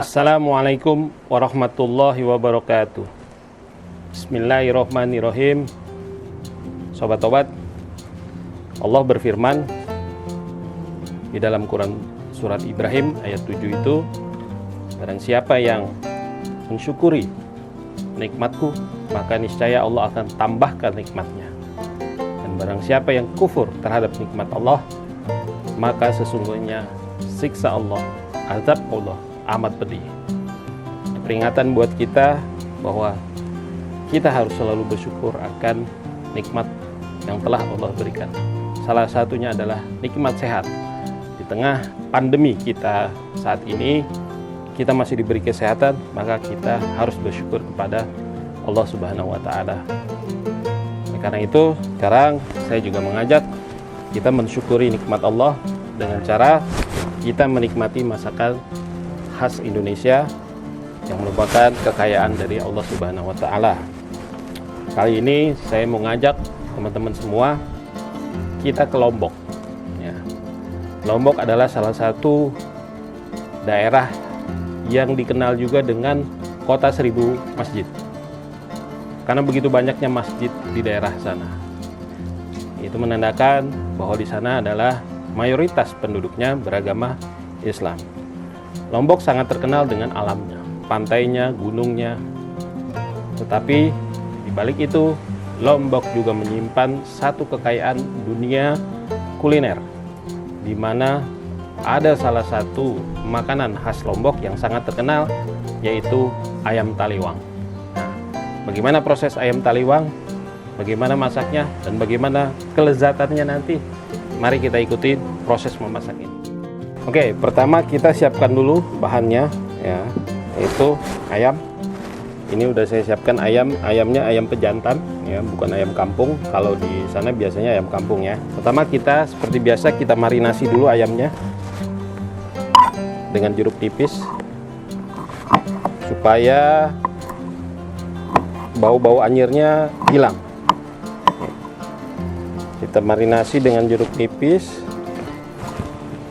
Assalamualaikum warahmatullahi wabarakatuh. Bismillahirrahmanirrahim. Sobat-sobat, Allah berfirman di dalam Quran surat Ibrahim ayat 7 itu, barang siapa yang mensyukuri nikmatku, maka niscaya Allah akan tambahkan nikmatnya. Dan barang siapa yang kufur terhadap nikmat Allah, maka sesungguhnya siksa Allah, azab Allah amat pedih. Peringatan buat kita bahwa kita harus selalu bersyukur akan nikmat yang telah Allah berikan. Salah satunya adalah nikmat sehat. Di tengah pandemi kita saat ini, kita masih diberi kesehatan, maka kita harus bersyukur kepada Allah Subhanahu wa Ta'ala. Karena itu, sekarang saya juga mengajak kita mensyukuri nikmat Allah dengan cara kita menikmati masakan khas Indonesia yang merupakan kekayaan dari Allah Subhanahu wa Ta'ala. Kali ini saya mau ngajak teman-teman semua kita ke Lombok ya. Lombok adalah salah satu daerah yang dikenal juga dengan kota 1000 masjid, karena begitu banyaknya masjid di daerah sana. Itu menandakan bahwa di sana adalah mayoritas penduduknya beragama Islam. Lombok sangat terkenal dengan alamnya, pantainya, gunungnya. Tetapi di balik itu, Lombok juga menyimpan satu kekayaan dunia kuliner, di mana ada salah satu makanan khas Lombok yang sangat terkenal, yaitu ayam taliwang. Nah, bagaimana proses ayam taliwang, bagaimana masaknya, dan bagaimana kelezatannya nanti, mari kita ikuti proses memasak ini. Oke, pertama kita siapkan dulu bahannya ya, yaitu ayam. Ini udah saya siapkan ayamnya ayam pejantan ya, bukan ayam kampung. Kalau di sana biasanya ayam kampung ya. Pertama kita seperti biasa kita marinasi dulu ayamnya dengan jeruk nipis supaya bau-bau anyirnya hilang. Kita marinasi dengan jeruk nipis.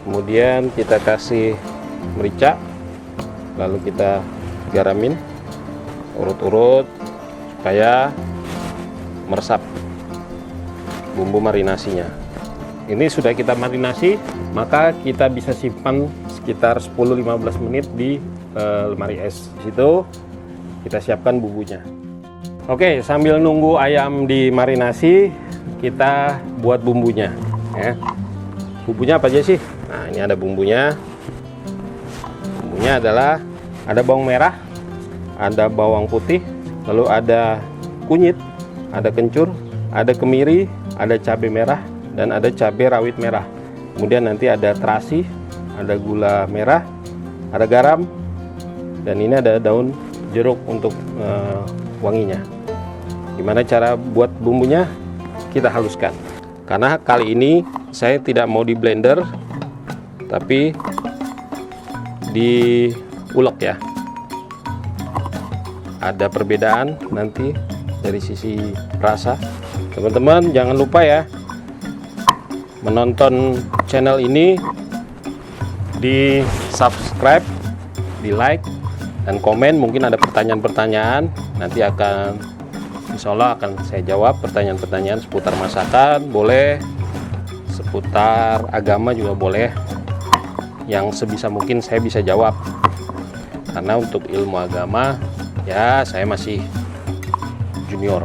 Kemudian kita kasih merica, lalu kita garamin urut-urut supaya meresap bumbu marinasinya. Ini sudah kita marinasi, maka kita bisa simpan sekitar 10-15 menit di lemari es. Di situ kita siapkan bumbunya. Oke, sambil nunggu ayam dimarinasi, kita buat bumbunya ya. Bumbunya apa aja sih? Nah, ini ada bumbunya. Bumbunya adalah ada bawang merah, ada bawang putih, lalu ada kunyit, ada kencur, ada kemiri, ada cabai merah, dan ada cabai rawit merah. Kemudian nanti ada terasi, ada gula merah, ada garam, dan ini ada daun jeruk untuk wanginya. Gimana cara buat bumbunya? Kita haluskan. Karena kali ini saya tidak mau di blender, tapi diulek ya. Ada perbedaan nanti dari sisi rasa. Teman-teman jangan lupa ya, menonton channel ini, di subscribe, di like, dan komen. Mungkin ada pertanyaan-pertanyaan, nanti insya Allah akan saya jawab. Pertanyaan-pertanyaan seputar masakan boleh, seputar agama juga boleh, yang sebisa mungkin saya bisa jawab. Karena untuk ilmu agama ya saya masih junior.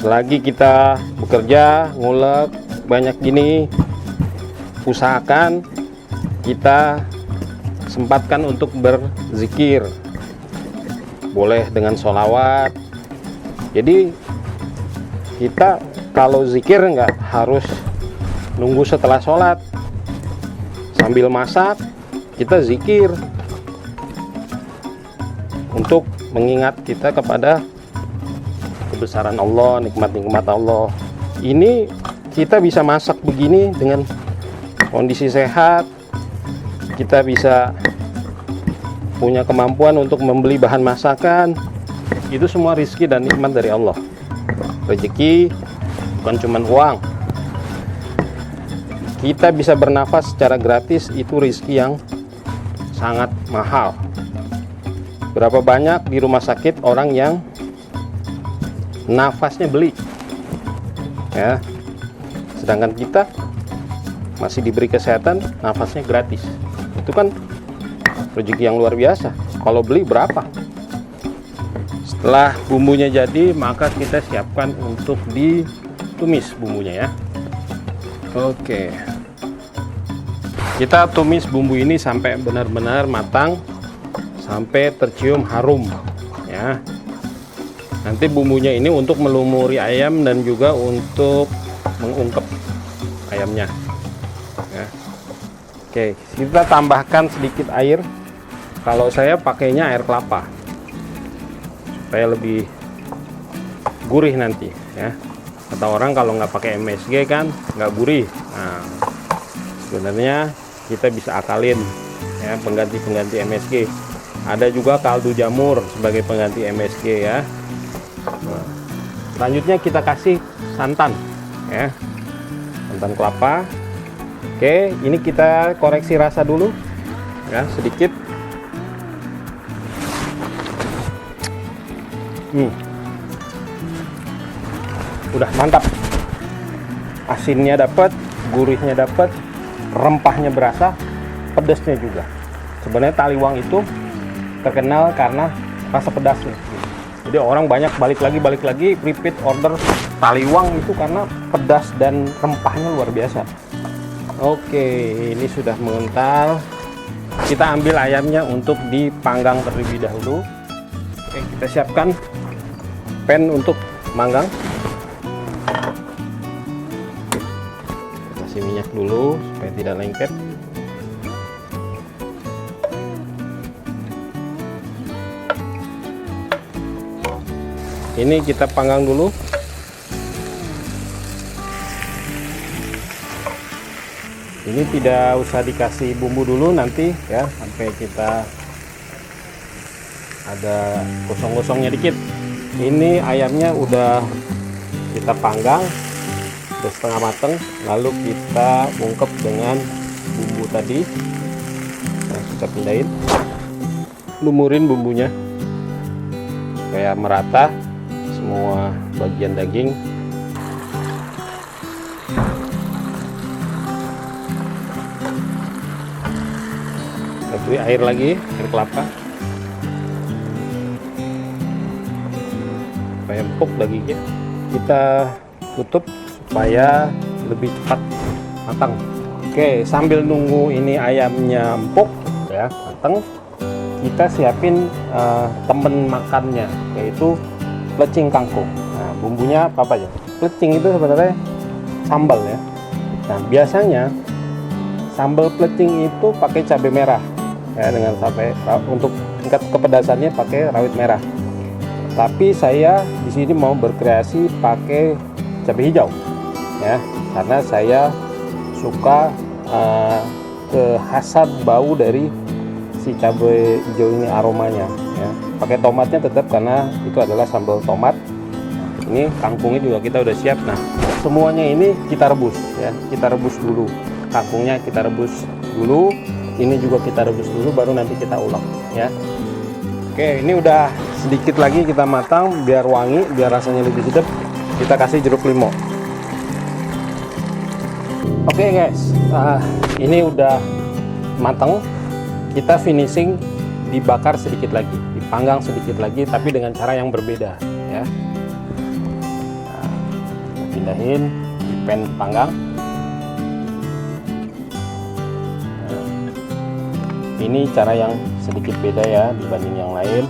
Selagi kita bekerja ngulek banyak gini, usahakan kita sempatkan untuk berzikir, boleh dengan sholawat. Jadi kita kalau zikir nggak harus nunggu setelah sholat. Sambil masak kita zikir untuk mengingat kita kepada kebesaran Allah, nikmat-nikmat Allah. Ini kita bisa masak begini dengan kondisi sehat. Kita bisa punya kemampuan untuk membeli bahan masakan. Itu semua rizki dan nikmat dari Allah. Rezeki bukan cuma uang. Kita bisa bernafas secara gratis, itu rizki yang sangat mahal. Berapa banyak di rumah sakit orang yang nafasnya beli, ya, sedangkan kita masih diberi kesehatan, nafasnya gratis. Itu kan rezeki yang luar biasa. Kalau beli berapa? Setelah bumbunya jadi, maka kita siapkan untuk ditumis bumbunya, ya. Oke, kita tumis bumbu ini sampai benar-benar matang, sampai tercium harum, ya. Nanti bumbunya ini untuk melumuri ayam dan juga untuk mengungkep ayamnya, ya. Oke, kita tambahkan sedikit air. Kalau saya pakainya air kelapa supaya lebih gurih nanti, ya. Kata orang kalau nggak pakai MSG kan nggak gurih. Nah, sebenarnya kita bisa akalin, ya, pengganti MSG. Ada juga kaldu jamur sebagai pengganti MSG, ya. Nah, selanjutnya kita kasih santan, ya, santan kelapa. Oke, ini kita koreksi rasa dulu, ya, sedikit. Udah mantap, asinnya dapat, gurihnya dapat, rempahnya berasa, pedasnya juga. Sebenarnya taliwang itu terkenal karena rasa pedasnya. Jadi orang banyak balik lagi repeat order taliwang itu karena pedas dan rempahnya luar biasa. Oke, ini sudah mengental. Kita ambil ayamnya untuk dipanggang terlebih dahulu. Oke, kita siapkan pan untuk manggang. Kasih minyak dulu supaya tidak lengket. Ini kita panggang dulu. Ini tidak usah dikasih bumbu dulu nanti, ya, sampai kita ada gosong-gosongnya dikit. Ini ayamnya udah kita panggang, udah setengah mateng, lalu kita ungkep dengan bumbu tadi. Nah, kita pindahin, lumurin bumbunya supaya merata semua bagian daging. Kasih air lagi, air kelapa supaya empuk dagingnya. Kita tutup supaya lebih cepat matang. Oke, sambil nunggu ini ayamnya empuk, ya, matang, kita siapin temen makannya, yaitu plecing kangkung. Nah, bumbunya apa aja? Plecing itu sebenarnya sambal, ya. Nah, biasanya sambal plecing itu pakai cabai merah, ya, dengan cabai untuk tingkat kepedasannya pakai rawit merah. Tapi saya di sini mau berkreasi pakai cabai hijau, ya, karena saya suka kekhasan bau dari si cabai hijau ini, aromanya, ya. Pakai tomatnya tetap karena itu adalah sambal tomat. Ini kangkungnya juga kita udah siap. Nah, semuanya ini kita rebus, ya, kita rebus dulu. Kangkungnya kita rebus dulu, ini juga kita rebus dulu, baru nanti kita ulek, ya. Oke, ini udah sedikit lagi kita matang biar wangi, biar rasanya lebih sedap. Kita kasih jeruk limau. Oke, guys, ini udah matang. Kita finishing dibakar sedikit lagi, dipanggang sedikit lagi, tapi dengan cara yang berbeda, ya. Nah, pindahin di pan panggang. Nah, ini cara yang sedikit beda, ya, dibanding yang lain.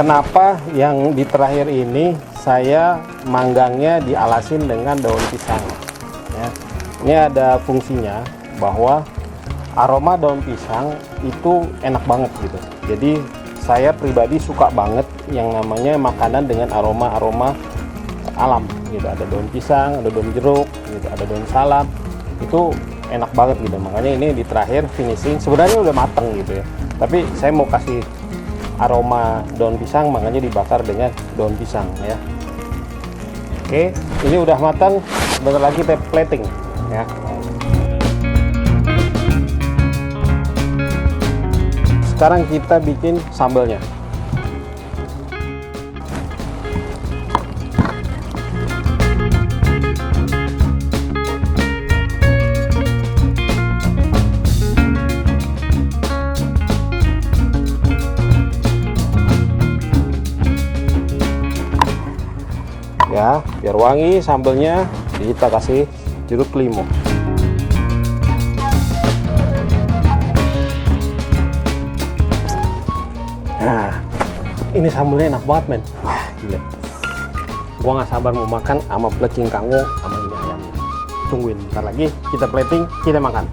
Kenapa yang di terakhir ini saya manggangnya dialasin dengan daun pisang, ya. Ini ada fungsinya bahwa aroma daun pisang itu enak banget gitu. Jadi saya pribadi suka banget yang namanya makanan dengan aroma-aroma alam gitu. Ada daun pisang, ada daun jeruk gitu, ada daun salam. Itu enak banget gitu. Makanya ini di terakhir finishing sebenarnya udah mateng gitu, ya. Tapi saya mau kasih aroma daun pisang, makanya dibakar dengan daun pisang ya. Oke, ini udah matang, bentar lagi kita plating ya. Sekarang kita bikin sambelnya. Ya, biar wangi sambelnya, kita kasih jeruk limau. Nah, ini sambelnya enak banget, men. Wah, gila. Gua nggak sabar mau makan sama plecing kangkung sama ini ayam. Tungguin, bentar lagi kita plating, kita makan.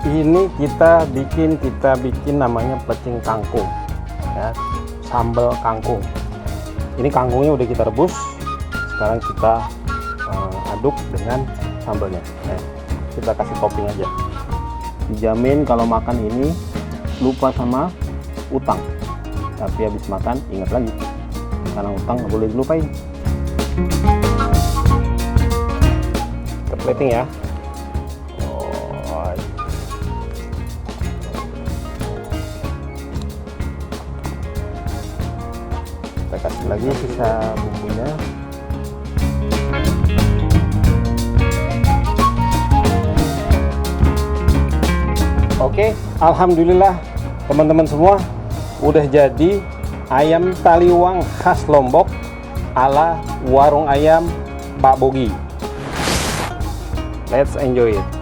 Ini kita bikin namanya plecing kangkung. Ya, sambal kangkung. Ini kangkungnya udah kita rebus. Sekarang kita aduk dengan sambalnya. Nah, kita kasih topping aja. Dijamin kalau makan ini lupa sama utang. Tapi habis makan ingat lagi, karena utang nggak boleh dilupain. Kita plating ya. Kita kasih lagi sisa bumbunya. Oke, alhamdulillah teman-teman semua, udah jadi ayam taliwang khas Lombok ala warung ayam Pak Bogi. Let's enjoy it.